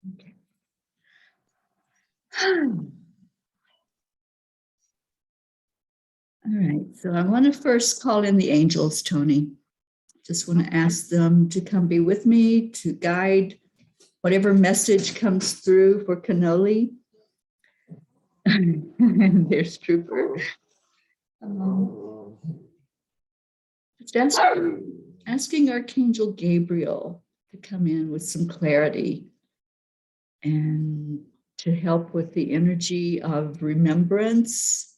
Okay. All right, so I want to first call in the angels, Tony. Just want to ask them to come be with me, to guide whatever message comes through for Cannoli. And there's Trooper. Just asking Archangel Gabriel to come in with some clarity and to help with the energy of remembrance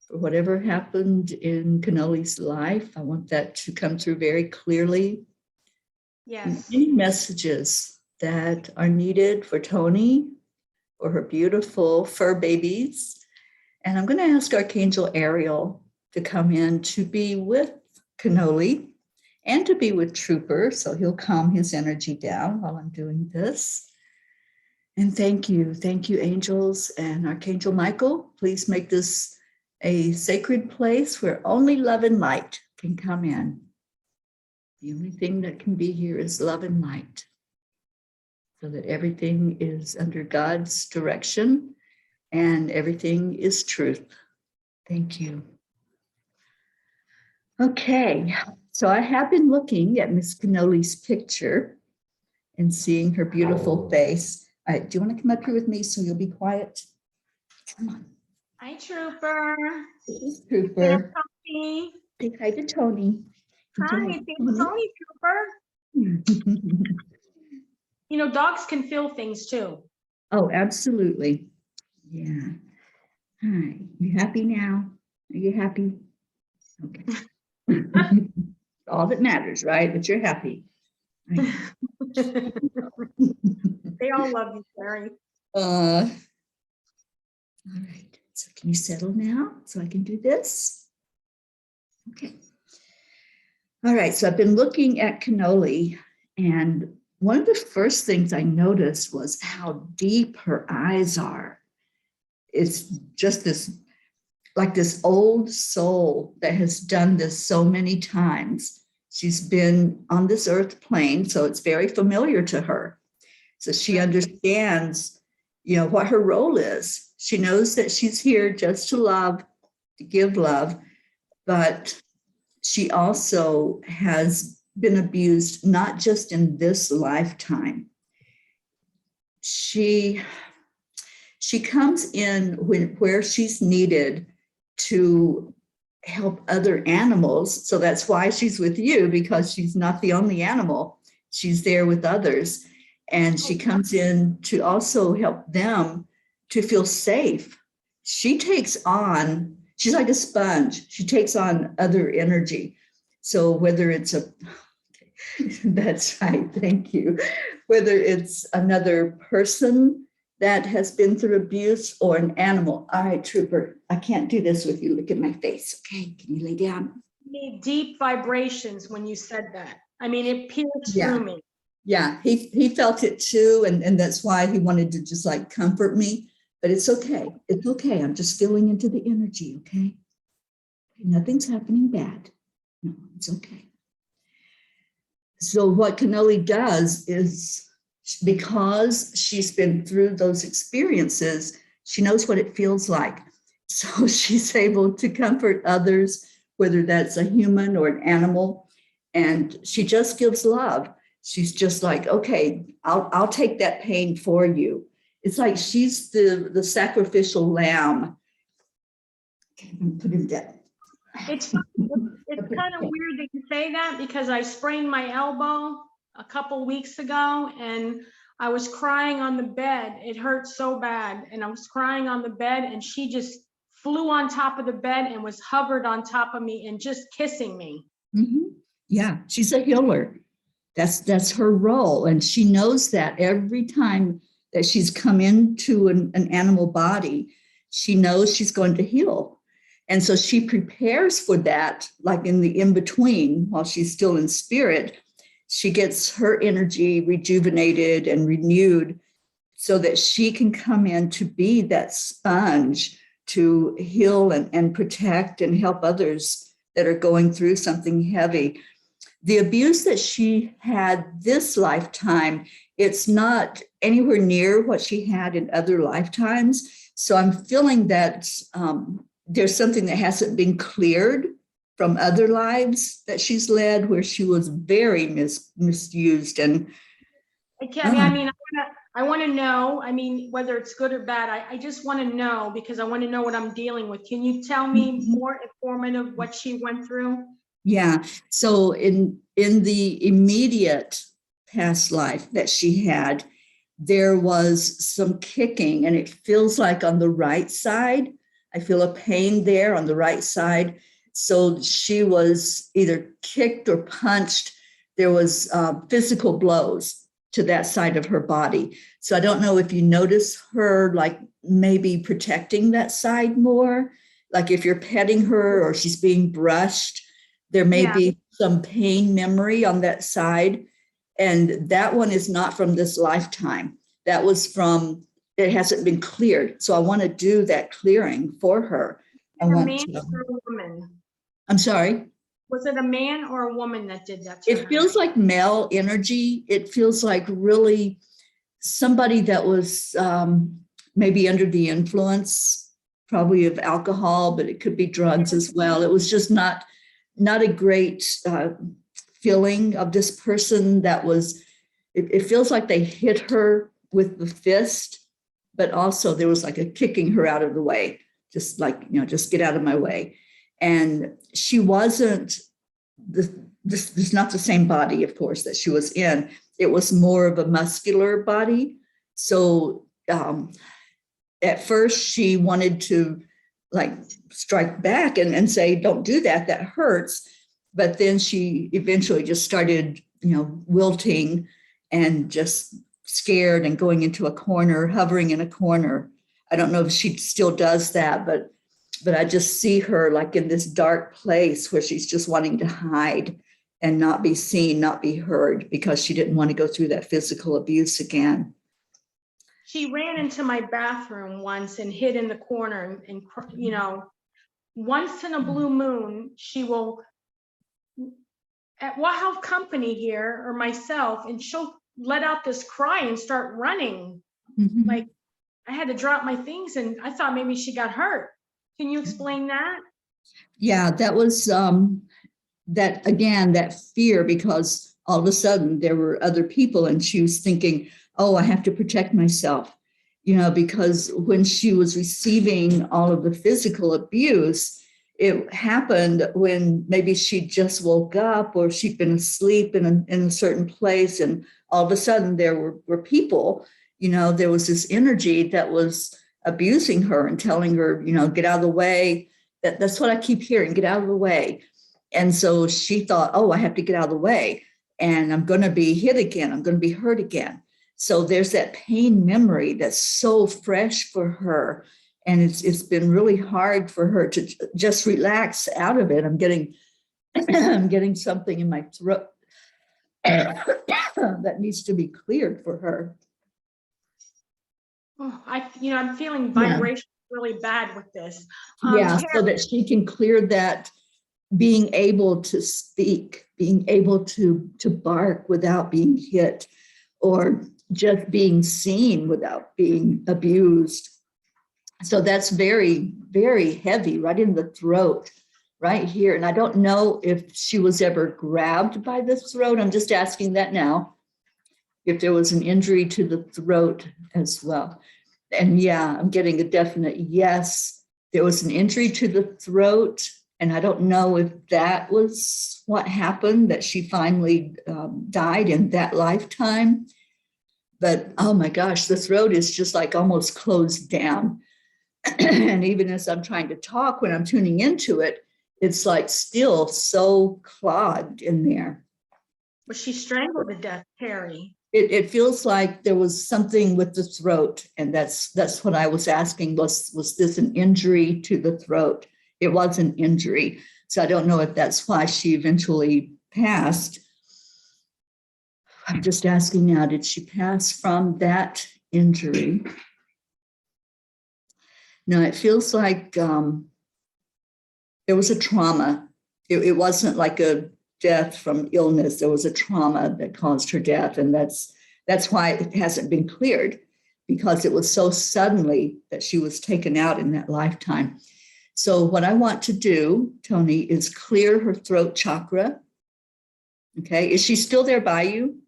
for whatever happened in Cannoli's life. I want that to come through very clearly. Yes. Any messages that are needed for Tony or her beautiful fur babies. And I'm going to ask Archangel Ariel to come in to be with Cannoli and to be with Trooper, so he'll calm his energy down while I'm doing this. And thank you, angels. And Archangel Michael, please make this a sacred place where only love and light can come in. The only thing that can be here is love and light, so that everything is under God's direction and everything is truth. Thank you. Okay, so I have been looking at Miss Cannoli's picture and seeing her beautiful face. All right, do you want to come up here with me so you'll be quiet? Come on. Hi, Trooper. This is Trooper. Tony. Say hi to Tony. Hi, it's Tony, Trooper. You know, dogs can feel things too. Oh, absolutely. Yeah. Hi, you happy now? Are you happy? Okay. All that matters, right? But you're happy. They all love you, Carrie. All right. So can you settle now so I can do this? Okay. All right. So I've been looking at Cannoli, and one of the first things I noticed was how deep her eyes are. It's just this, like this old soul that has done this so many times. She's been on this earth plane, so it's very familiar to her. So she understands, you know, what her role is. She knows that she's here just to love, to give love, but she also has been abused, not just in this lifetime. She comes in where she's needed to help other animals. So that's why she's with you, because she's not the only animal. She's there with others. And she comes in to also help them to feel safe. She takes on, she's like a sponge. She takes on other energy. So whether it's that's right, thank you. Whether it's another person that has been through abuse or an animal. All right, Trooper, I can't do this with you. Look at my face. Okay, can you lay down? Made deep vibrations when you said that. I mean, it pierced through me. Yeah, he felt it too, and that's why he wanted to just like comfort me. But it's okay. It's okay. I'm just feeling into the energy, okay? Nothing's happening bad. No, it's okay. So what Cannoli does is, because she's been through those experiences, she knows what it feels like. So she's able to comfort others, whether that's a human or an animal, and she just gives love. She's just like, okay, I'll take that pain for you. It's like she's the sacrificial lamb. Okay, I'm gonna put him down. It's kind of weird that you say that, because I sprained my elbow a couple weeks ago and I was crying on the bed. It hurt so bad, and I was crying on the bed, and she just flew on top of the bed and was hovered on top of me and just kissing me. Mm-hmm. Yeah, she's a healer. That's her role, and she knows that every time that she's come into an animal body, she knows she's going to heal. And so she prepares for that, like in the in-between, while she's still in spirit. She gets her energy rejuvenated and renewed so that she can come in to be that sponge to heal and protect and help others that are going through something heavy. The abuse that she had this lifetime it's not anywhere near what she had in other lifetimes. So I'm feeling that there's something that hasn't been cleared from other lives that she's led where she was very misused. And I want to know, I mean, whether it's good or bad, I just want to know because I want to know what I'm dealing with. Can you tell me more informative what she went through? Yeah. So in the immediate past life that she had, there was some kicking, and it feels like on the right side. I feel a pain there on the right side. So she was either kicked or punched. There was physical blows to that side of her body. So I don't know if you notice her like maybe protecting that side more, like if you're petting her or she's being brushed, there may be some pain memory on that side. And that one is not from this lifetime. That was from, it hasn't been cleared. So I want to do that clearing for her. I want man or a woman? I'm sorry? Was it a man or a woman that did that to her? It feels like male energy. It feels like really somebody that was maybe under the influence, probably of alcohol, but it could be drugs as well. It was just not a great feeling of this person that was, it feels like they hit her with the fist, but also there was like a kicking her out of the way, just like, you know, just get out of my way. And she wasn't, this is not the same body, of course, that she was in. It was more of a muscular body. So at first she wanted to like strike back and say, don't do that, that hurts. But then she eventually just started, you know, wilting and just scared and going into a corner, hovering in a corner. I don't know if she still does that, but I just see her like in this dark place where she's just wanting to hide and not be seen, not be heard, because she didn't want to go through that physical abuse again. She ran into my bathroom once and hid in the corner and you know, once in a blue moon, she will, we'll have company here or myself, and she'll let out this cry and start running. Mm-hmm. Like I had to drop my things and I thought maybe she got hurt. Can you explain that? Yeah, that was that again, that fear, because all of a sudden there were other people and she was thinking, oh, I have to protect myself, you know, because when she was receiving all of the physical abuse, it happened when maybe she just woke up or she'd been asleep in a certain place. And all of a sudden there were people, you know, there was this energy that was abusing her and telling her, you know, get out of the way. That's what I keep hearing, get out of the way. And so she thought, oh, I have to get out of the way and I'm going to be hit again. I'm going to be hurt again. So there's that pain memory that's so fresh for her. And it's been really hard for her to just relax out of it. I'm getting something in my throat that needs to be cleared for her. Oh, I'm feeling vibration really bad with this. So that she can clear that, being able to speak, being able to bark without being hit, or just being seen without being abused. So that's very, very heavy, right in the throat, right here. And I don't know if she was ever grabbed by the throat. I'm just asking that now, if there was an injury to the throat as well. And yeah, I'm getting a definite yes. There was an injury to the throat. And I don't know if that was what happened, that she finally died in that lifetime. But oh my gosh, the throat is just like almost closed down. And even as I'm trying to talk, when I'm tuning into it, it's like still so clogged in there. Was she strangled to death, Terry? It feels like there was something with the throat. And that's what I was asking, was this an injury to the throat? It was an injury. So I don't know if that's why she eventually passed. I'm just asking now, did she pass from that injury? No, it feels like there was a trauma. It wasn't like a death from illness. There was a trauma that caused her death. And that's That's why it hasn't been cleared, because it was so suddenly that she was taken out in that lifetime. So what I want to do, Tony, is clear her throat chakra. Okay, is she still there by you?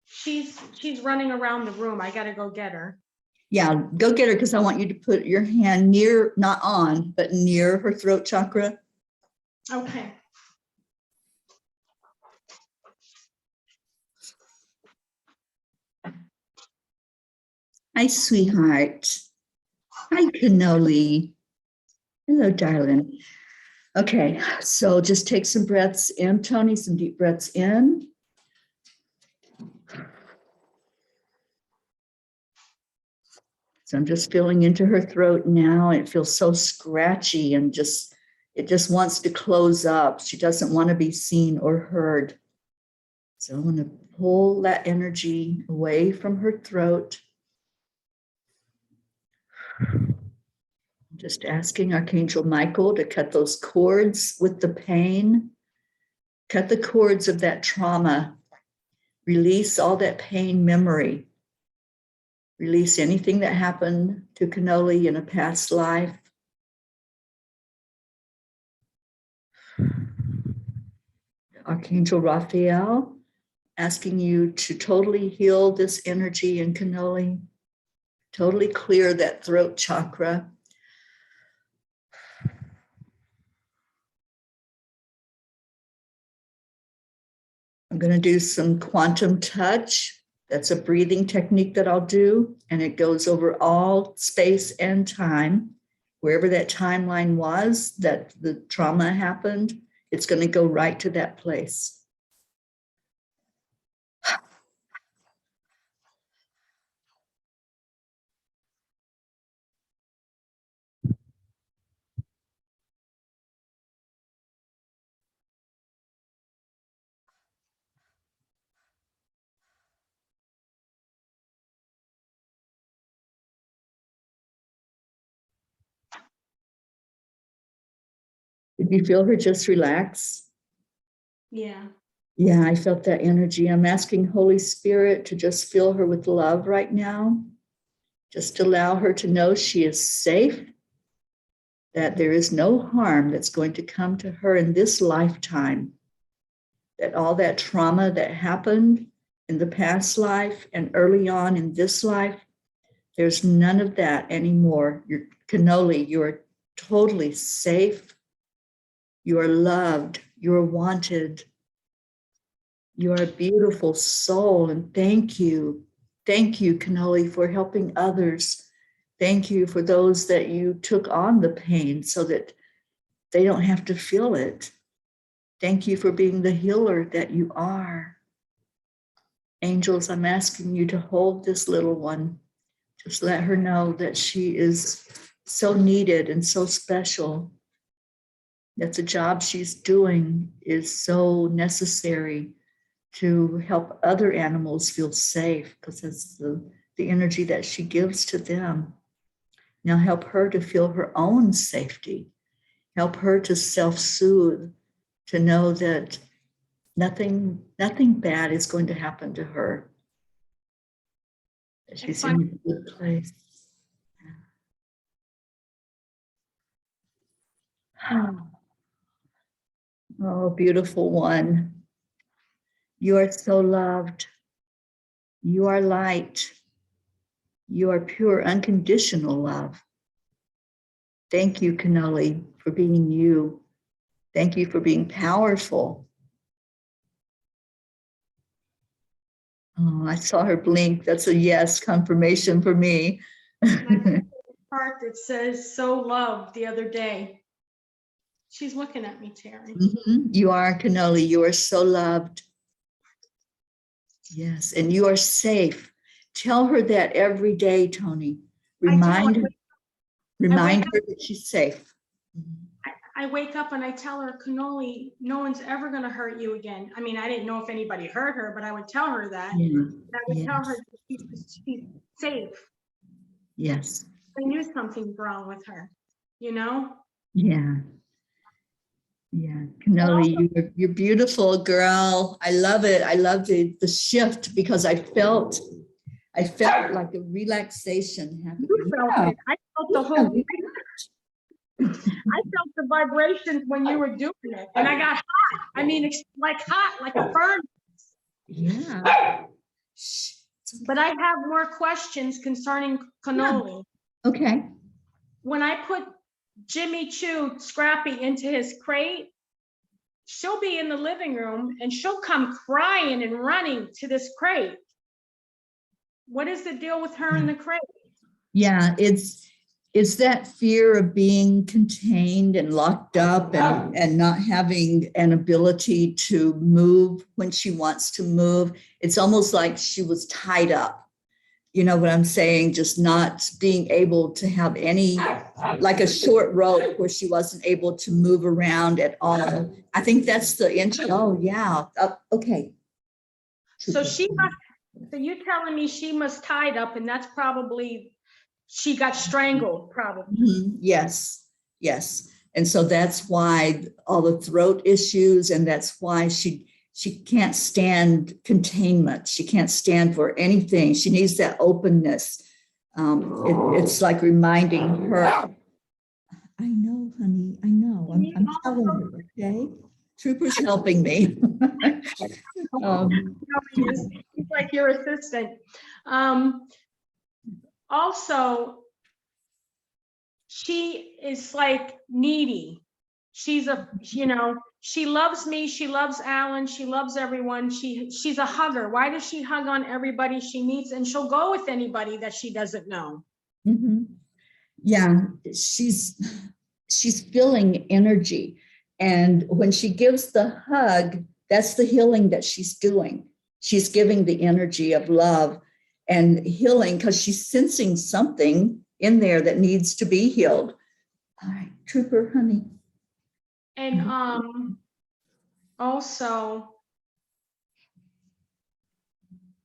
She's running around the room. I gotta go get her. Yeah, go get her, because I want you to put your hand near, not on, but near her throat chakra. Okay. Hi, sweetheart. Hi, Cannoli. Hello, darling. Okay, so just take some breaths in, Tony, some deep breaths in. So I'm just feeling into her throat now. It feels so scratchy and it just wants to close up. She doesn't want to be seen or heard. So I'm going to pull that energy away from her throat. Just asking Archangel Michael to cut those cords with the pain, cut the cords of that trauma, release all that pain memory, release anything that happened to Cannoli in a past life. Archangel Raphael, asking you to totally heal this energy in Cannoli, totally clear that throat chakra. I'm going to do some quantum touch. That's a breathing technique that I'll do, and it goes over all space and time. Wherever that timeline was that the trauma happened, it's going to go right to that place. Did you feel her just relax? Yeah. Yeah, I felt that energy. I'm asking Holy Spirit to just fill her with love right now. Just allow her to know she is safe, that there is no harm that's going to come to her in this lifetime, that all that trauma that happened in the past life and early on in this life, there's none of that anymore. You're Cannoli, you're totally safe. You are loved. You are wanted. You are a beautiful soul, and thank you. Thank you, Cannoli, for helping others. Thank you for those that you took on the pain so that they don't have to feel it. Thank you for being the healer that you are. Angels, I'm asking you to hold this little one. Just let her know that she is so needed and so special, that the job she's doing is so necessary to help other animals feel safe, because it's the energy that she gives to them. Now help her to feel her own safety. Help her to self-soothe, to know that nothing bad is going to happen to her. That she's in a good place. Oh, beautiful one. You are so loved. You are light. You are pure, unconditional love. Thank you, Cannoli, for being you. Thank you for being powerful. Oh, I saw her blink. That's a yes confirmation for me. Part that says "so loved" the other day. She's looking at me, Terry. You are, Cannoli. You are so loved. Yes, and you are safe. Tell her that every day, Tony. Remind her that she's safe. I wake up and I tell her, Cannoli, no one's ever going to hurt you again. I mean, I didn't know if anybody hurt her, but I would tell her that. Yeah. I would tell her she's safe. Yes. I knew something's wrong with her, you know? Yeah. Yeah, Cannoli, you're beautiful, girl. I love it. I love the shift because I felt like a relaxation happening. You felt Yeah. it. I felt the whole. I felt the vibrations when you were doing it, and I got hot. I mean, it's like hot, like a furnace. Yeah. But I have more questions concerning Cannoli. Okay. When I put Jimmy Choo, Scrappy, into his crate, she'll be in the living room and she'll come crying and running to this crate. What is the deal with her in the crate? Yeah, it's that fear of being contained and locked up and not having an ability to move when she wants to move. It's almost like she was tied up. You know what I'm saying? Just not being able to have any, like a short rope where she wasn't able to move around at all. I think that's the intro. Oh, yeah. Okay. So she must, so you're telling me she must tied up, and that's probably, she got strangled, probably. Mhm. Yes, yes. And so that's why all the throat issues, and that's why she can't stand containment. She can't stand for anything. She needs that openness. It's like reminding her. I know, honey. I know. I'm telling you. Okay. Trooper's helping me. He's like your assistant. Also, she is like needy. She's a, you know, she loves me. She loves Alan. She loves everyone. She's a hugger. Why does she hug on everybody she meets? And she'll go with anybody that she doesn't know. Mm-hmm. Yeah, she's feeling energy. And when she gives the hug, that's the healing that she's doing. She's giving the energy of love and healing because she's sensing something in there that needs to be healed. All right, Trooper, honey. And also,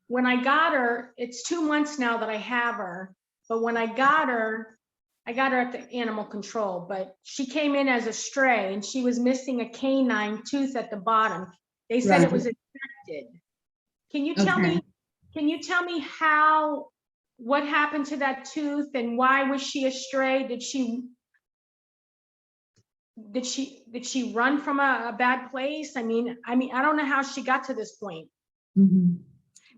when I got her, it's 2 months now that I have her, but when I got her at the animal control, but she came in as a stray and she was missing a canine tooth at the bottom. They said it was infected. Can you tell me what happened to that tooth and why was she a stray? Did she run from a bad place? I mean, I don't know how she got to this point. Mm-hmm.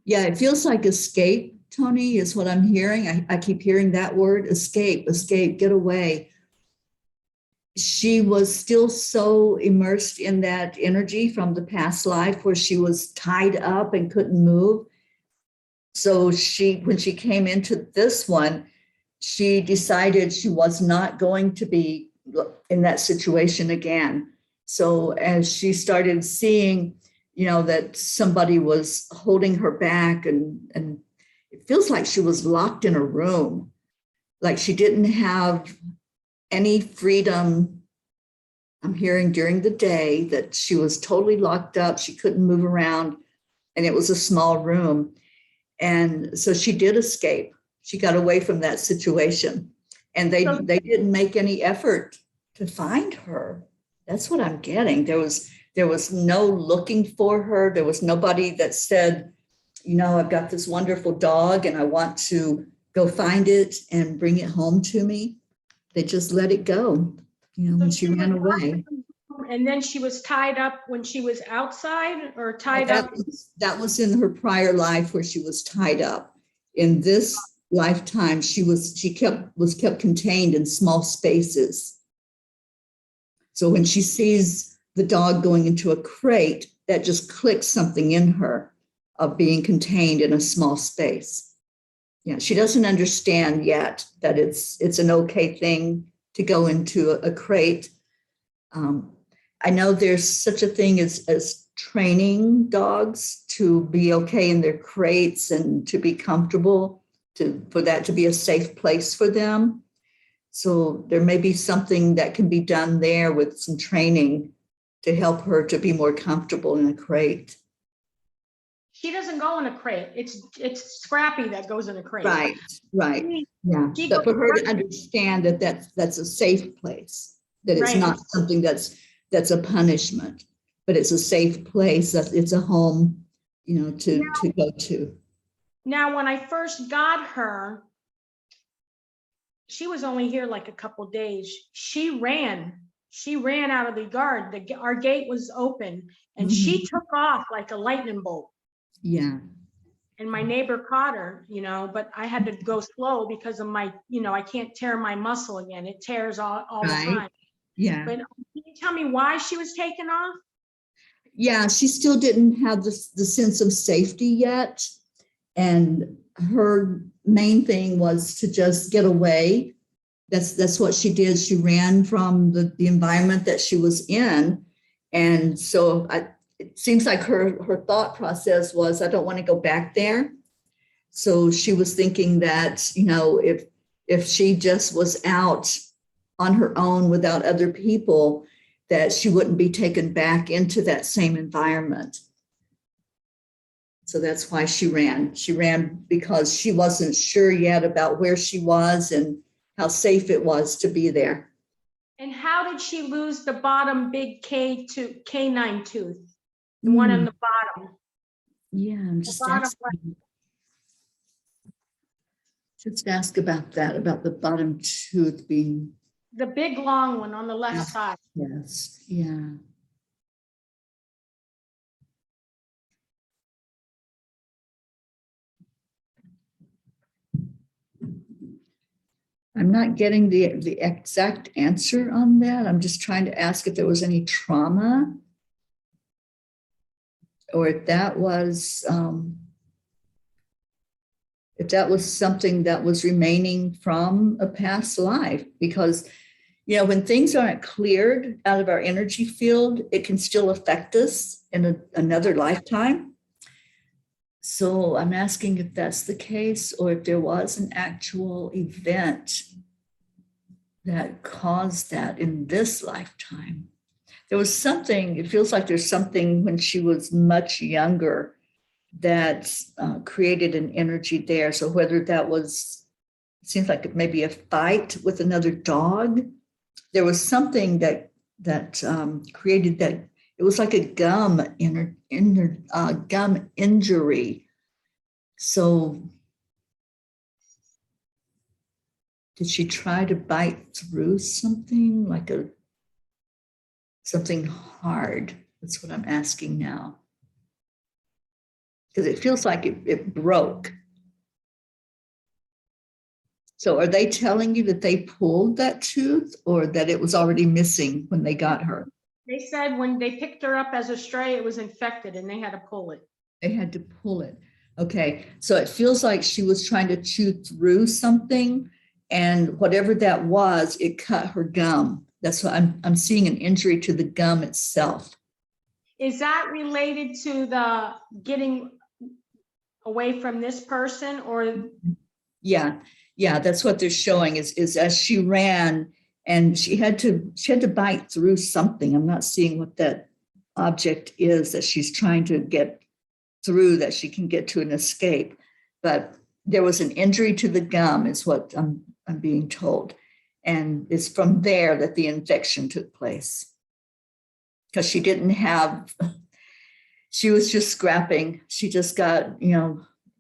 Yeah, it feels like escape, Tony, is what I'm hearing. I keep hearing that word, escape, get away. She was still so immersed in that energy from the past life where she was tied up and couldn't move. So when she came into this one, she decided she was not going to be in that situation again. So as she started seeing, that somebody was holding her back and it feels like she was locked in a room, like she didn't have any freedom. I'm hearing during the day that she was totally locked up. She couldn't move around and it was a small room. And so she did escape. She got away from that situation and they didn't make any effort to find her. That's what I'm getting. There was no looking for her. There was nobody that said, I've got this wonderful dog and I want to go find it and bring it home to me. They just let it go, when she ran away. And then she was tied up when she was outside or tied up? That was in her prior life where she was tied up. In this lifetime, she was kept contained in small spaces. So when she sees the dog going into a crate, that just clicks something in her of being contained in a small space. Yeah, she doesn't understand yet that it's an okay thing to go into a crate. I know there's such a thing as training dogs to be okay in their crates and to be comfortable, for that to be a safe place for them. So there may be something that can be done there with some training to help her to be more comfortable in a crate. She doesn't go in a crate. It's Scrappy that goes in a crate. Right. Yeah. But for her to understand that that's a safe place, that it's not something that's that's a punishment, but it's a safe place. It's a home, to go to. Now, when I first got her, she was only here like a couple days. She ran out of the yard. Our gate was open, and she took off like a lightning bolt. Yeah. And my neighbor caught her, but I had to go slow because of my, I can't tear my muscle again. It tears all the time. Yeah. But can you tell me why she was taken off? Yeah, she still didn't have the sense of safety yet. And her main thing was to just get away. That's what she did. She ran from the environment that she was in. And so it seems like her thought process was, I don't want to go back there. So she was thinking that, if she just was out on her own without other people, that she wouldn't be taken back into that same environment. So that's why she ran. She ran because she wasn't sure yet about where she was and how safe it was to be there. And how did she lose the bottom big canine tooth? The one on the bottom. Yeah, I'm just ask about that, about the bottom tooth being. The big long one on the left side. Yes, yeah. I'm not getting the exact answer on that. I'm just trying to ask if there was any trauma, or if that was something that was remaining from a past life. Because, when things aren't cleared out of our energy field, it can still affect us in another lifetime. So I'm asking if that's the case, or if there was an actual event that caused that in this lifetime. There was something, it feels like there's something when she was much younger that created an energy there. So whether that was, it seems like maybe a fight with another dog, there was something that created that. It was like a gum injury. So did she try to bite through something, like something hard? That's what I'm asking now. Because it feels like it broke. So are they telling you that they pulled that tooth, or that it was already missing when they got her? They said when they picked her up as a stray, it was infected and they had to pull it. They had to pull it. Okay. So it feels like she was trying to chew through something, and whatever that was, it cut her gum. That's what I'm seeing, an injury to the gum itself. Is that related to the getting away from this person, or? Yeah, that's what they're showing is as she ran, and she had to bite through something. I'm not seeing what that object is that she's trying to get through, that she can get to an escape. But there was an injury to the gum, is what I'm being told. And it's from there that the infection took place. Because she was just scrapping. She just got,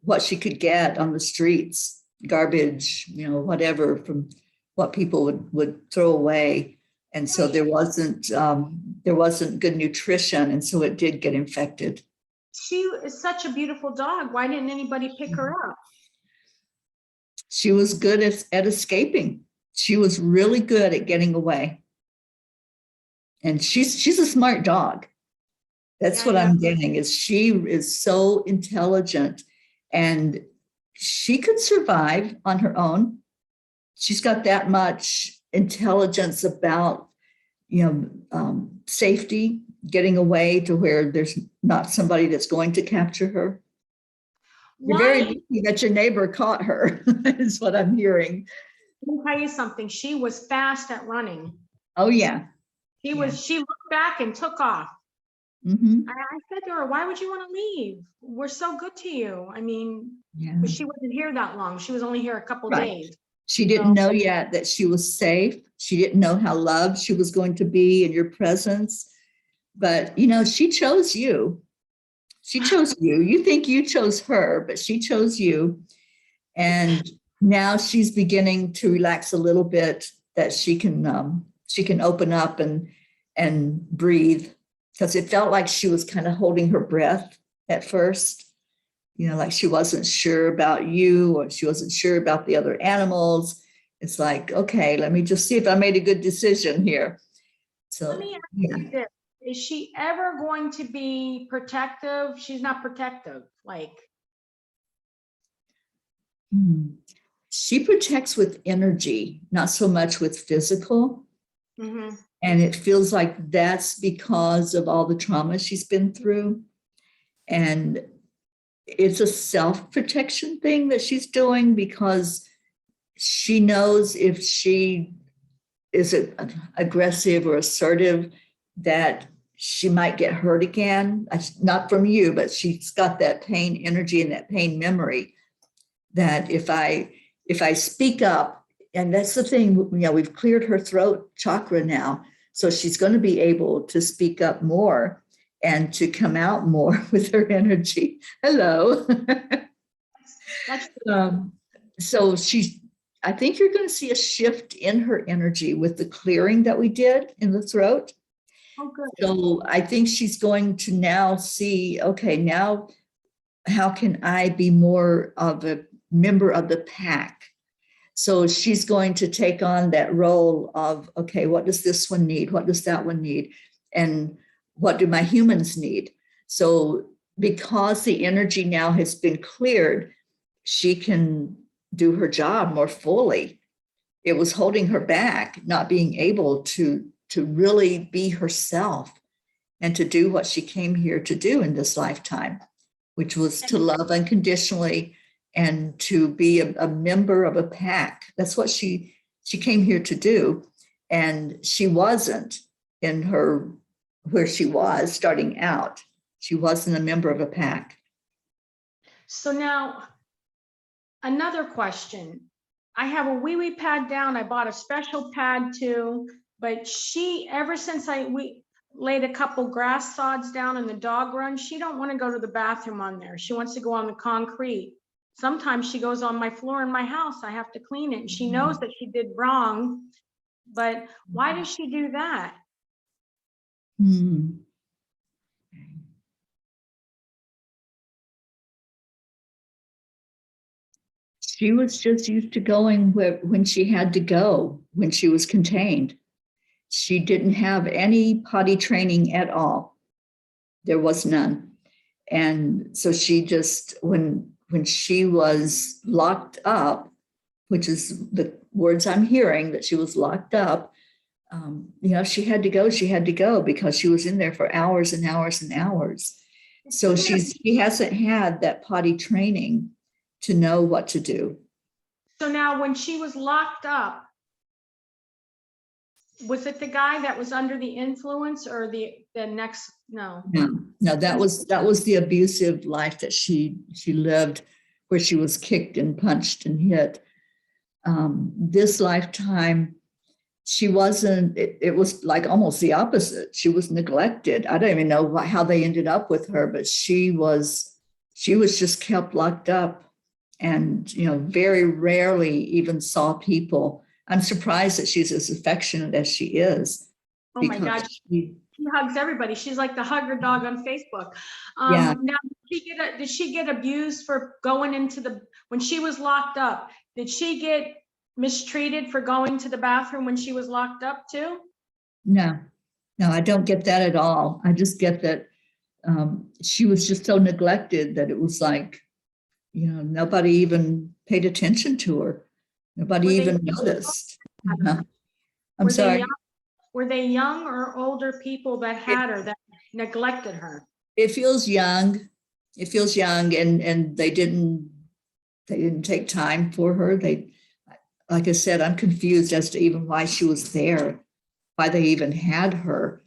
what she could get on the streets. Garbage, whatever, from what people would throw away. And so there wasn't good nutrition, and so it did get infected. She is such a beautiful dog. Why didn't anybody pick her up? She was good at escaping. She was really good at getting away. And she's a smart dog. That's what I'm getting, is she is so intelligent, and she could survive on her own. She's got that much intelligence about, safety, getting away to where there's not somebody that's going to capture her. You're very lucky that your neighbor caught her, is what I'm hearing. Let me tell you something. She was fast at running. Oh, yeah. She looked back and took off. Mm-hmm. I said to her, why would you want to leave? We're so good to you. I mean, but she wasn't here that long. She was only here a couple days. She didn't know yet that she was safe. She didn't know how loved she was going to be in your presence. But, she chose you. She chose you. You think you chose her, but she chose you. And now she's beginning to relax a little bit, that she can open up and breathe, because it felt like she was kind of holding her breath at first, like she wasn't sure about you, or she wasn't sure about the other animals. It's like, okay, let me just see if I made a good decision here. So let me ask you this. Is she ever going to be protective? She's not protective, like. She protects with energy, not so much with physical. Mm-hmm. And it feels like that's because of all the trauma she's been through. And it's a self-protection thing that she's doing, because she knows if she is aggressive or assertive, that she might get hurt again. Not from you, but she's got that pain energy and that pain memory, that if I speak up, and that's the thing, we've cleared her throat chakra now, so she's going to be able to speak up more and to come out more with her energy. Hello. So I think you're going to see a shift in her energy with the clearing that we did in the throat. Oh, good. So I think she's going to now see, okay, now how can I be more of a member of the pack? So she's going to take on that role of, okay, what does this one need? What does that one need? And what do my humans need? So because the energy now has been cleared, she can do her job more fully. It was holding her back, not being able to really be herself and to do what she came here to do in this lifetime, which was to love unconditionally and to be a member of a pack. That's what she came here to do. And she wasn't in her, where she was starting out. She wasn't a member of a pack. So now, another question. I have a wee pad down. I bought a special pad too, but she, ever since we laid a couple grass sods down in the dog run, she don't want to go to the bathroom on there. She wants to go on the concrete. Sometimes she goes on my floor in my house. I have to clean it. And she knows that she did wrong, but why does she do that? She was just used to going when she had to go, when she was contained. She didn't have any potty training at all. There was none. And so she just, when she was locked up, which is the words I'm hearing, that she was locked up, she had to go because she was in there for hours and hours and hours. So she hasn't had that potty training to know what to do. So now when she was locked up, was it the guy that was under the influence, or the next? No, that was the abusive life that she lived, where she was kicked and punched and hit. This lifetime, she wasn't, it was like almost the opposite. She was neglected. I don't even know how they ended up with her, but she was just kept locked up, and very rarely even saw people. I'm surprised that she's as affectionate as she is. Oh my God, she hugs everybody. She's like the hugger dog on Facebook. Yeah. Now, did she get abused for going when she was locked up? Did she get mistreated for going to the bathroom when she was locked up too? No, I don't get that at all. I just get that she was just so neglected that it was like, nobody even paid attention to her. Nobody even noticed. I'm sorry. Were they young or older people that had her, that neglected her? It feels young. And they didn't take time for her. Like I said, I'm confused as to even why she was there, why they even had her.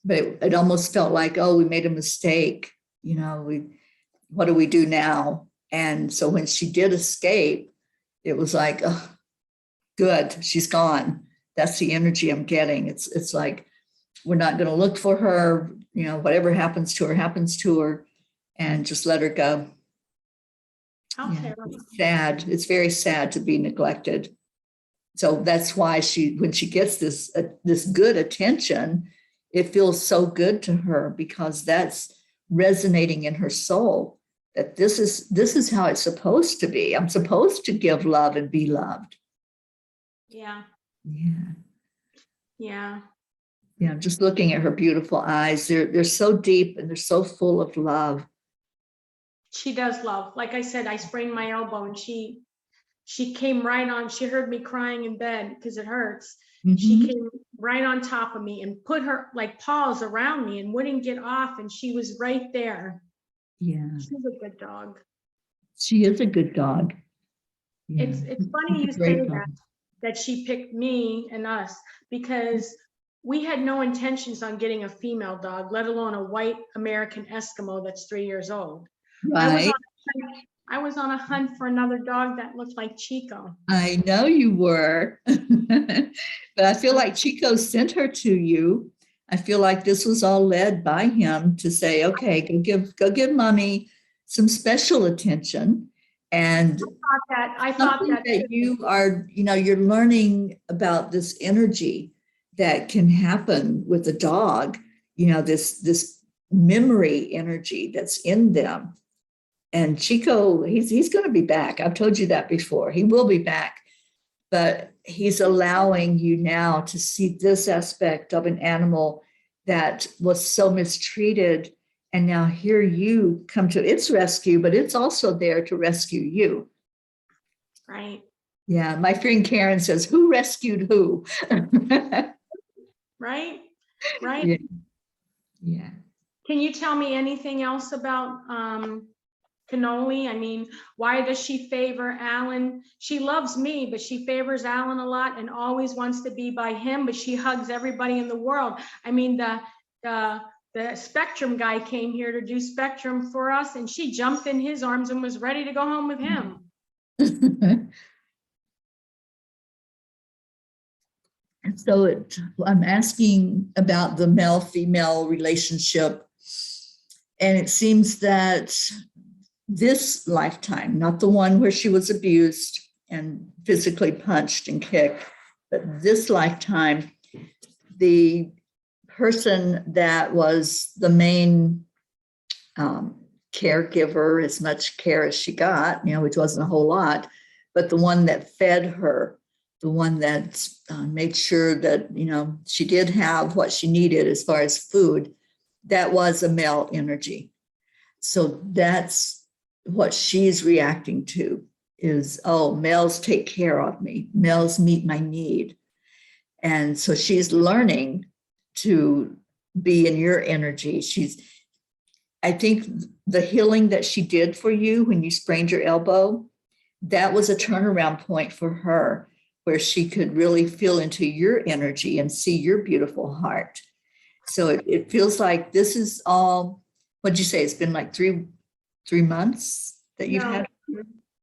But it almost felt like, oh, we made a mistake. What do we do now? And so when she did escape, it was like, oh, good, she's gone. That's the energy I'm getting. It's like, we're not going to look for her, whatever happens to her, and just let her go. Okay. It's sad. It's very sad to be neglected. So that's why when she gets this good attention, it feels so good to her, because that's resonating in her soul, that this is how it's supposed to be. I'm supposed to give love and be loved. Yeah. Yeah. Yeah. Yeah. I'm just looking at her beautiful eyes. They're so deep and they're so full of love. She does love. Like I said, I sprained my elbow and she came right on. She heard me crying in bed because it hurts. Mm-hmm. She came right on top of me and put her like paws around me and wouldn't get off. And she was right there. Yeah. She's a good dog. She is a good dog. Yeah. It's funny you say that she picked me and us, because we had no intentions on getting a female dog, let alone a white American Eskimo that's 3 years old. Right. I was on a hunt for another dog that looked like Chico. I know you were, but I feel like Chico sent her to you. I feel like this was all led by him to say, okay, go give mommy some special attention. And I thought that you are, you're learning about this energy that can happen with a dog, this memory energy that's in them. And Chico, he's going to be back. I've told you that before. He will be back, but he's allowing you now to see this aspect of an animal that was so mistreated. And now here you come to its rescue, but it's also there to rescue you. Right. Yeah. My friend Karen says, who rescued who? Right. Right. Yeah. Can you tell me anything else about Cannoli? I mean, why does she favor Alan? She loves me, but she favors Alan a lot and always wants to be by him, but she hugs everybody in the world. I mean, the Spectrum guy came here to do Spectrum for us, and she jumped in his arms and was ready to go home with him. So I'm asking about the male-female relationship, and it seems that this lifetime, not the one where she was abused and physically punched and kicked, but this lifetime, the person that was the main caregiver, as much care as she got, which wasn't a whole lot, but the one that fed her, the one that made sure that, she did have what she needed as far as food, that was a male energy. So that's what she's reacting to is, oh, males take care of me. Males meet my need. And so she's learning to be in your energy. I think the healing that she did for you when you sprained your elbow, that was a turnaround point for her, where she could really feel into your energy and see your beautiful heart. So it feels like this is all, what'd you say? It's been like three months that you've had?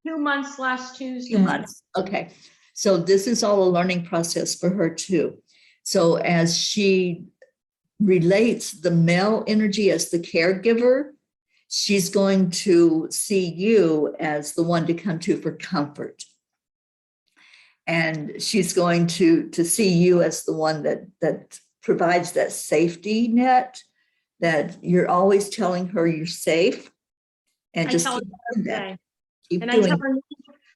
2 months last Tuesday. 2 months. Okay. So this is all a learning process for her too. So as she relates the male energy as the caregiver, she's going to see you as the one to come to for comfort. And she's going to see you as the one that provides that safety net, that you're always telling her you're safe. And just keep doing that.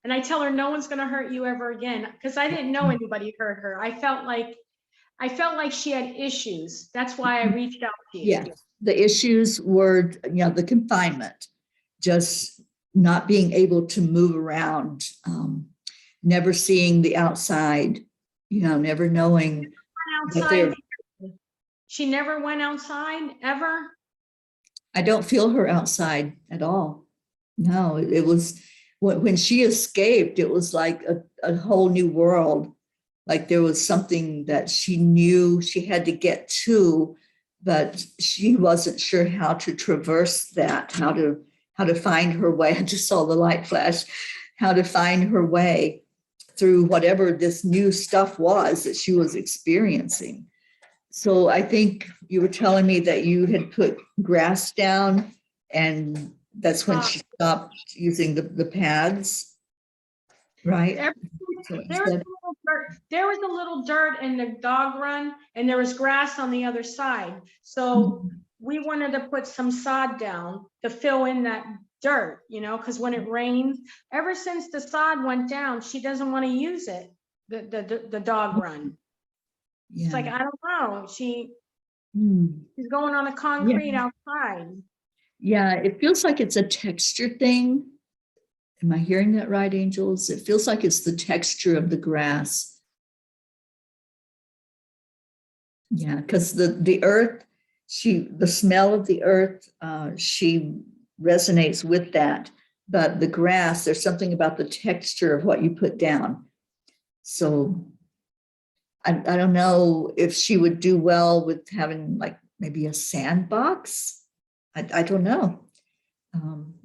And I tell her no one's going to hurt you ever again, because I didn't know anybody hurt her. I felt like she had issues. That's why I reached out to you. Yeah, the issues were, the confinement, just not being able to move around, never seeing the outside, never knowing. She never went outside ever. I don't feel her outside at all. No, it was when she escaped, it was like a whole new world. Like there was something that she knew she had to get to, but she wasn't sure how to traverse that, how to find her way. I just saw the light flash, how to find her way through whatever this new stuff was that she was experiencing. So I think you were telling me that you had put grass down, and that's when she stopped using the pads, right? So instead, there was a little dirt in the dog run, and there was grass on the other side. So we wanted to put some sod down to fill in that dirt, you know, because when it rains, ever since the sod went down, she doesn't want to use it, the dog run. yeah. It's like, I don't know. She's going on the concrete outside. Yeah, it feels like it's a texture thing. Am I hearing that right, Angels? It feels like it's the texture of the grass. Yeah, because the earth, the smell of the earth, she resonates with that. But the grass, there's something about the texture of what you put down. So I don't know if she would do well with having like maybe a sandbox. I don't know.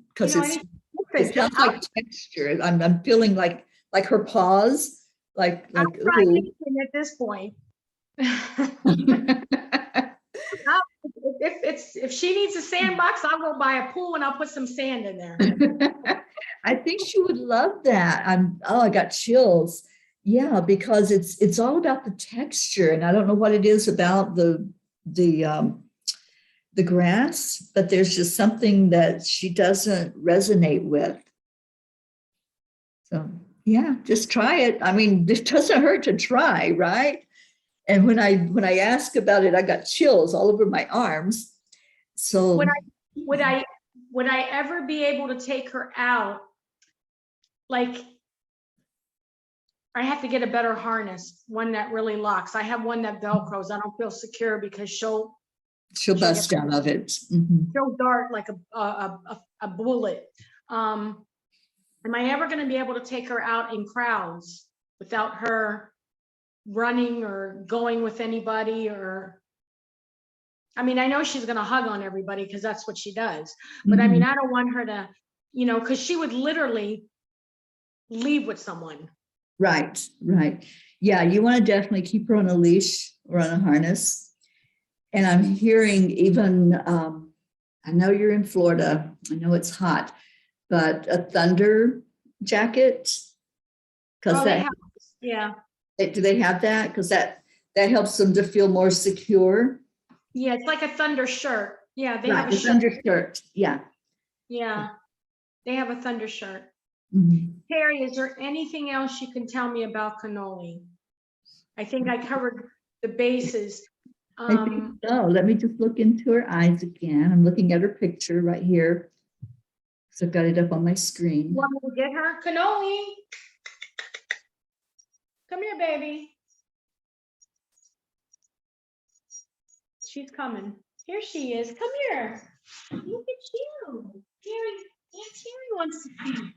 Because it sounds like texture. I'm feeling like her paws, like I'm trying at this point. If she needs a sandbox, I'll go buy a pool and I'll put some sand in there. I think she would love that. I got chills. Yeah, because it's all about the texture, and I don't know what it is about the grass, but there's just something that she doesn't resonate with. So yeah, just try it. I mean, it doesn't hurt to try, right? And when I ask about it, I got chills all over my arms. So would I ever be able to take her out? Like, I have to get a better harness, one that really locks. I have one that Velcros. I don't feel secure because she'll bust out of it. She'll dart like a bullet. Am I ever going to be able to take her out in crowds without her running or going with anybody? Or, I mean, I know she's going to hug on everybody because that's what she does. But I mean, I don't want her to, you know, because she would literally leave with someone. Right. Yeah, you want to definitely keep her on a leash or on a harness. And I'm hearing even, I know you're in Florida. I know it's hot, but a thunder jacket. Because do they have that? Because that helps them to feel more secure. Yeah, it's like a thunder shirt. Yeah, they have a thunder shirt. Yeah. Yeah, they have a thunder shirt. Terry, is there anything else you can tell me about Cannoli? I think I covered the bases. I think so. Let me just look into her eyes again. I'm looking at her picture right here. So I've got it up on my screen. You want me to get her? Cannoli. Come here, baby. She's coming. Here she is. Come here. Look at you. Terry wants to see you.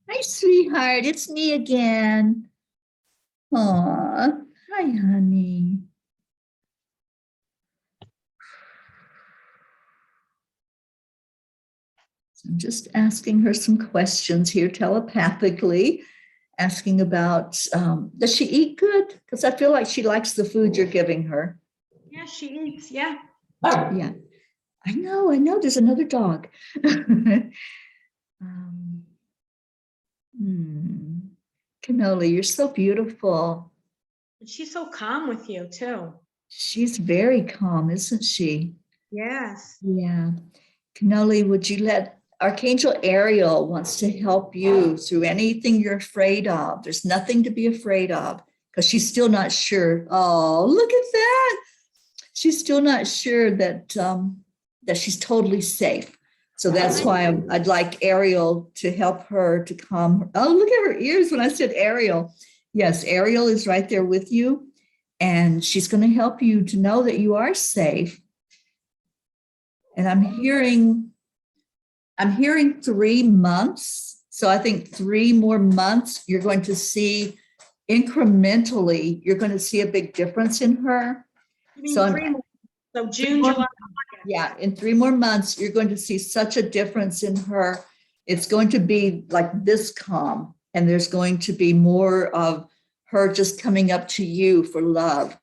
Hi, sweetheart. It's me again. Aw. Hi, honey. So I'm just asking her some questions here telepathically, asking about, does she eat good? Because I feel like she likes the food you're giving her. Yeah, she eats. Yeah. Yeah. I know. There's another dog. Cannoli, you're so beautiful. She's so calm with you too. She's very calm, isn't she? Yes. Yeah. Cannoli, would you let Archangel Ariel wants to help you through anything you're afraid of? There's nothing to be afraid of because she's still not sure. Oh, look at that. She's still not sure that that she's totally safe. So that's why I'd like Ariel to help her to calm. Oh, look at her ears when I said Ariel. Yes, Ariel is right there with you, and she's going to help you to know that you are safe. And I'm hearing 3 months. So I think 3 more months, you're going to see incrementally, you're going to see a big difference in her. So June, July. Yeah, in 3 more months, you're going to see such a difference in her. It's going to be like this calm. And there's going to be more of her just coming up to you for love.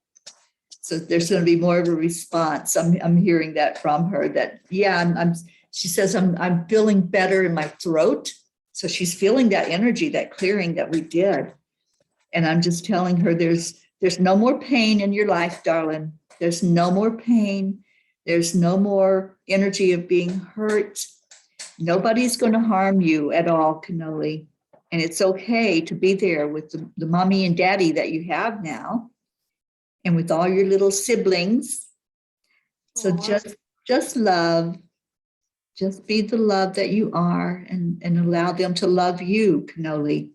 So there's going to be more of a response. I'm hearing that from her, that, yeah, she says, I'm feeling better in my throat. So she's feeling that energy, that clearing that we did. And I'm just telling her, there's no more pain in your life, darling. There's no more pain. There's no more energy of being hurt. Nobody's going to harm you at all, Cannoli. And it's okay to be there with the mommy and daddy that you have now, and with all your little siblings. So just love, just be the love that you are, and allow them to love you, Cannoli.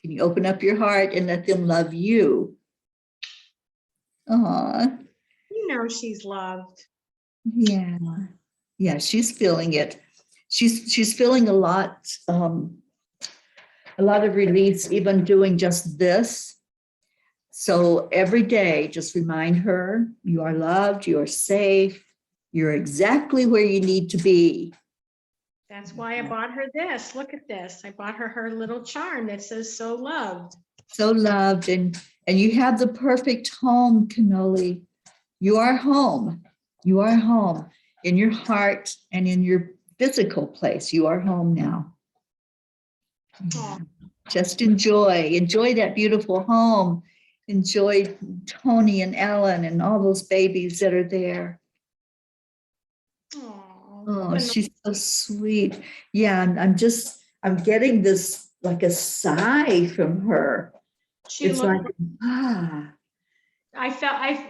Can you open up your heart and let them love you? Aw. You know she's loved. Yeah. Yeah, she's feeling it. She's feeling a lot of release, even doing just this. So every day, just remind her, you are loved, you are safe, you're exactly where you need to be. That's why I bought her this. Look at this. I bought her little charm that says "so loved." So loved, and you have the perfect home, Cannoli. You are home. You are home in your heart and in your physical place. You are home now. Yeah. Just enjoy that beautiful home. Enjoy Tony and Ellen and all those babies that are there. Oh, she's so sweet. Yeah, I'm getting this like a sigh from her. It's like,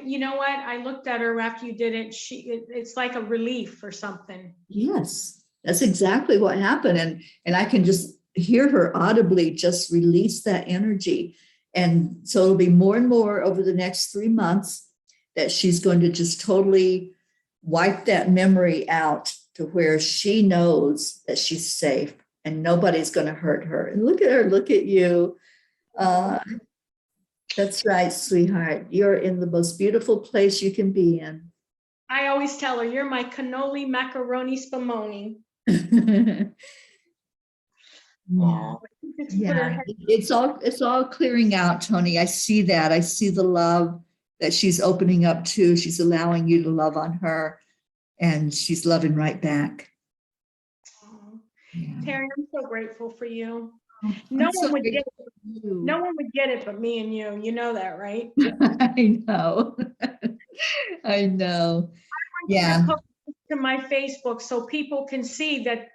you know what? I looked at her after you did it. It's like a relief or something. Yes, that's exactly what happened. And I can just hear her audibly just release that energy. And so it'll be more and more over the next 3 months that she's going to just totally wipe that memory out to where she knows that she's safe and nobody's going to hurt her. And look at her, look at you. That's right, sweetheart. You're in the most beautiful place you can be in. I always tell her, you're my cannoli macaroni spumoni. Yeah. Yeah, it's all clearing out, Tony. I see that. I see the love that she's opening up to. She's allowing you to love on her, and she's loving right back. Oh. Yeah. Terry, I'm so grateful for you. Oh, no so one would get it. No one would get it but me and you. You know that, right? I know. I know. Yeah. Post to my Facebook so people can see that,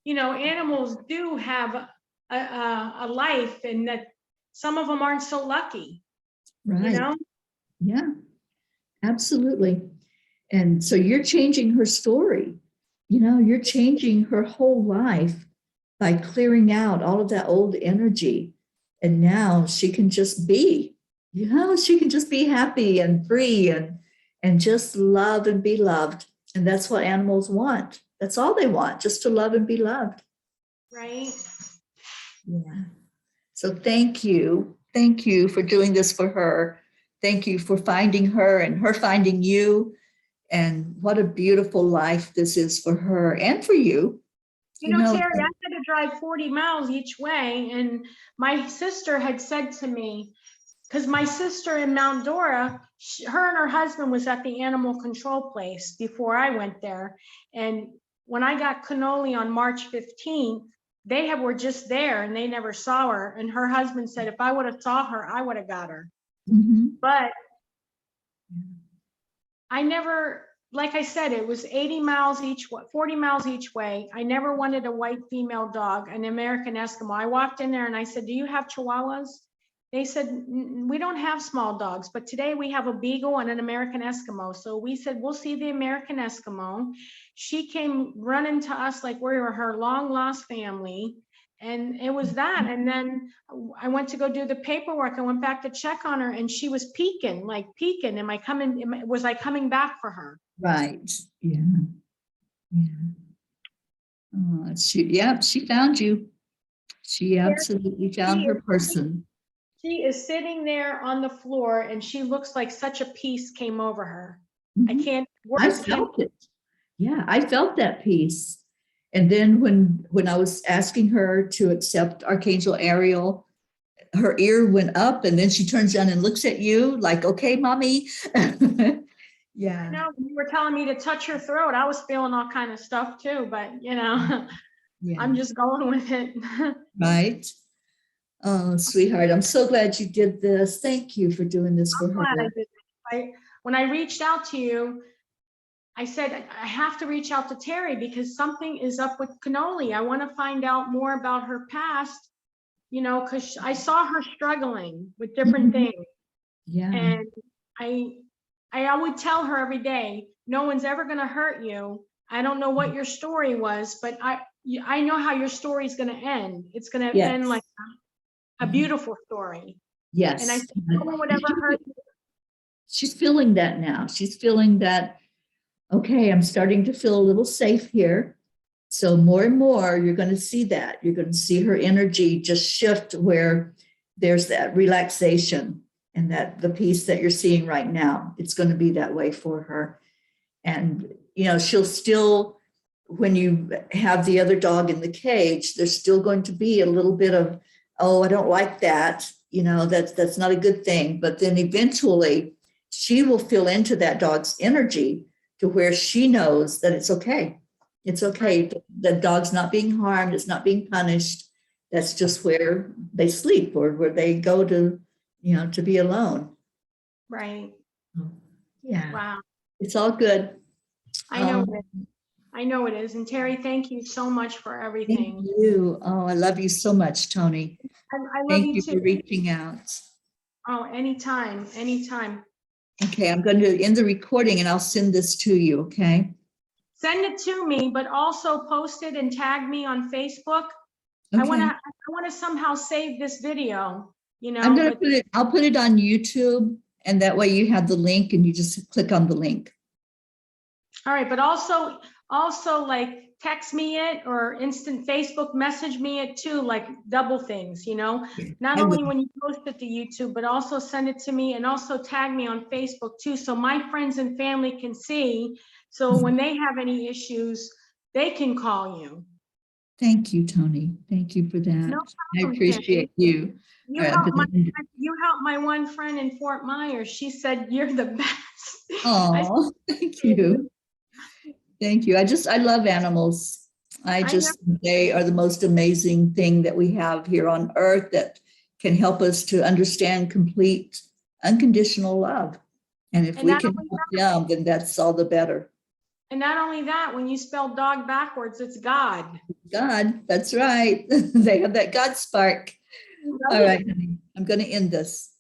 you know, animals do have a life, and that some of them aren't so lucky. Right. You know? Yeah, absolutely. And so you're changing her story. You know, you're changing her whole life by clearing out all of that old energy. And now she can just be, you know, she can just be happy and free and just love and be loved. And that's what animals want. That's all they want, just to love and be loved. Right. Yeah. So thank you. Thank you for doing this for her. Thank you for finding her and her finding you. And what a beautiful life this is for her and for you. You know, Terry, I had to drive 40 miles each way. And my sister had said to me, because my sister in Mount Dora, her and her husband was at the animal control place before I went there. And when I got Cannoli on March 15th, they were just there and they never saw her. And her husband said, if I would have saw her, I would have got her. Mm-hmm. But I never, like I said, it was 80 miles each, 40 miles each way. I never wanted a white female dog, an American Eskimo. I walked in there and I said, do you have Chihuahuas? They said, we don't have small dogs, but today we have a Beagle and an American Eskimo. So we said, we'll see the American Eskimo. She came running to us like we were her long lost family. And it was that. And then I went to go do the paperwork. I went back to check on her and she was peeking. Was I coming back for her? Right. Yeah. Yeah. Oh, she found you. She absolutely found her person. She is sitting there on the floor and she looks like such a peace came over her. Mm-hmm. I felt it. Yeah, I felt that peace. And then when I was asking her to accept Archangel Ariel her ear went up and then she turns down and looks at you like, okay, mommy. Yeah. No, you were telling me to touch her throat. I was feeling all kind of stuff too, but Yeah. I'm just going with it. Right. Oh, sweetheart, I'm so glad you did this. Thank you for doing this for her. Glad I did it. When I reached out to you, I said, I have to reach out to Terry because something is up with Cannoli. I want to find out more about her past, because I saw her struggling with different things. Yeah. And I would tell her every day, no one's ever going to hurt you. I don't know what your story was, but I know how your story is going to end. It's going to end like a beautiful story. Yes. And I said, no one would ever hurt you. She's feeling that now. She's feeling that, okay, I'm starting to feel a little safe here. So more and more, you're going to see that. You're going to see her energy just shift where there's that relaxation and that the peace that you're seeing right now. It's going to be that way for her. And, she'll still, when you have the other dog in the cage, there's still going to be a little bit of, oh, I don't like that. That's not a good thing. But then eventually she will feel into that dog's energy to where she knows that it's okay. It's okay. The dog's not being harmed. It's not being punished. That's just where they sleep or where they go to, to be alone. Right. Yeah. Wow. It's all good. I know it is. I know it is. And Terry, thank you so much for everything. Thank you. Oh, I love you so much, Tony. I love Thank you too. for reaching out. Oh, anytime. Okay, I'm going to end the recording and I'll send this to you, okay? Send it to me, but also post it and tag me on Facebook. Okay. I want to somehow save this video, I'm going to I'll put it on YouTube and that way you have the link and you just click on the link. All right, but also like text me it or instant Facebook message me it too, like double things, not only when you post it to YouTube, but also send it to me and also tag me on Facebook too. So my friends and family can see. So when they have any issues, they can call you. Thank you, Tony. Thank you for that. No problem, I appreciate you. You helped my one friend in Fort Myers. She said, you're the best. Oh, thank you. Thank you. I love animals. They are the most amazing thing that we have here on earth that can help us to understand complete unconditional love. And if we can help them, then that's all the better. And not only that, when you spell dog backwards, it's God. God, that's right. They have that God spark. All right, honey, I'm going to end this.